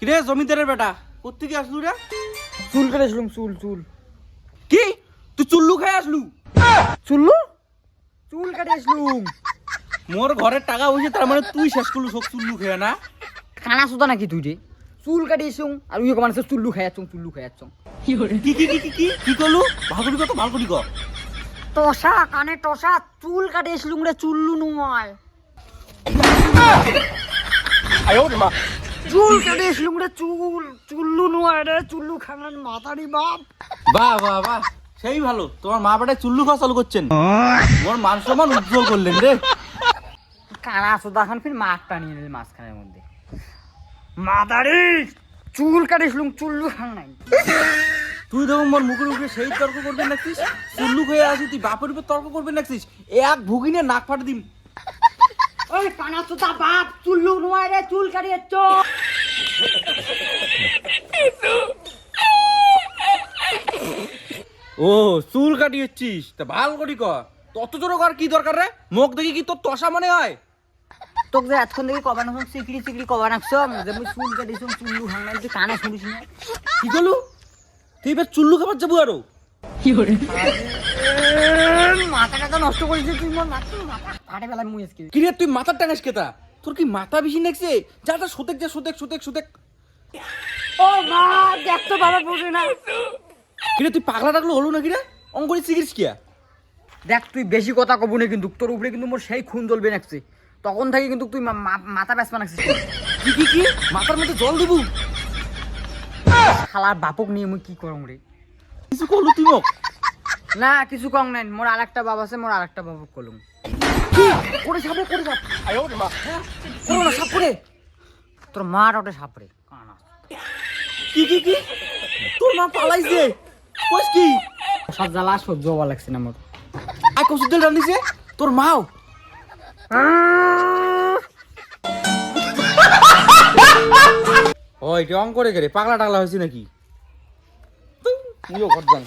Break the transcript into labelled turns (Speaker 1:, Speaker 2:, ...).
Speaker 1: কিরে জমিদারের বেটা কোত্থেকে আসলু রে?
Speaker 2: চুল কেটে আসলুম, চুল চুল।
Speaker 1: কি তুই চুল্লু খাই আসলু?
Speaker 2: চুল্লু? চুল কেটে আসলুম।
Speaker 1: মোর ঘরের টাকা হইছে তার মানে তুই শেষ করলু সব চুল্লু খেয়ে না?
Speaker 2: কানা সুদা নাকি তুই রে? চুল কাটি আসুম আর উইকে মানে চুল্লু খাই আসুম, চুল্লু খাই আসুম।
Speaker 1: কি কি কি কি কি কি করলু? ভাগরি কত ভাল করি ক।
Speaker 2: টসা কানে টসা, চুল কাটি আসলুম রে, চুল্লু নয়। চুল কাটি আসলুম রে, চুল্লু নয় রে, চুল্লু খানার মাথারি বাপ।
Speaker 1: বাহ বাহ বাহ, সেই ভালো। তোমার মা বেটায় চুল্লু খাওয়া চালু করছেন, মোর মান সম্মান উজ্জ্বল করলেন রে।
Speaker 2: কানা সুদা খান ফির মাঠটা নিয়ে নিল মাঝখানের মধ্যে। মাদারি চুল কাটি আসলুম, চুল্লু খান নাই।
Speaker 1: তুই দেখো মোর মুখের উপরে সেই তর্ক করবেন নাকছিস? চুল্লু খেয়ে আসি তুই বাপের উপর তর্ক করবেন নাকছিস? এক ভুগিনে নাক ফাটে দিম।
Speaker 2: ওই কানা সুদা বাপ, চুল্লু নয় রে, চুল কাটি আসছ।
Speaker 1: ও চুল কাটিয়েছিস তা ভাল করি ক। তত জোরে কর কি দরকার রে? মুখ দেখি কি তোর তসা মনে হয়?
Speaker 2: তোকে যে এতক্ষণ থেকে কবা নাকছ, চিকড়ি চিকড়ি কবা নাকছ যে মুই চুল কাটিছুম, চুল্লু খান নাই, তুই কানে শুনিস না?
Speaker 1: কি করলু? তুই এবার চুল্লু খাবার যাবো আরো?
Speaker 2: মাথাটা তো নষ্ট করেছিস তুই, মোর মাথা ফাটে বেলায় মুই আজকে।
Speaker 1: কি রে তুই মাথার টাঙাস কেতা? তোর কি মাথা বেশি নাকছে? যা যা সোতেক যা, সোতেক সোতেক সোতেক।
Speaker 2: ও মা দেখ তো বাবা বুঝি না।
Speaker 1: কি রে তুই পাগলা টাগলো হলো নাকি রে? অঙ্করি সিগিরিস কিয়া?
Speaker 2: দেখ তুই বেশি কথা কবু না কিন্তু, তোর উপরে কিন্তু মোর সেই খুন জ্বলবে নাকছে। তখন থেকে কিন্তু তুই মাথা বেসপা নাকছিস।
Speaker 1: কি কি কি মাথার মধ্যে জল দেবু?
Speaker 2: শালার বাপক নিয়ে মুই কি করম রে?
Speaker 1: কিছু করলু তুই মোক?
Speaker 2: না কিছু কম নাই, মোর আরেকটা বাবা আছে, মোর আরেকটা বাবু কলম। করে সাপরে, করে সাপ। করো না, সাপ করে। তোর মার ওটা সাপরে কানা।
Speaker 1: কি কি কি তোর মা পালাইছে? কইস কি?
Speaker 2: সব জ্বালা সহ্য হওয়া লাগছে না মোর।
Speaker 1: আর কসুর তেল রান্ধিছে তোর মাও? ওই রং করে গেলে পাগলা টাগলা হয়েছে নাকি? তুইও ঘর যান।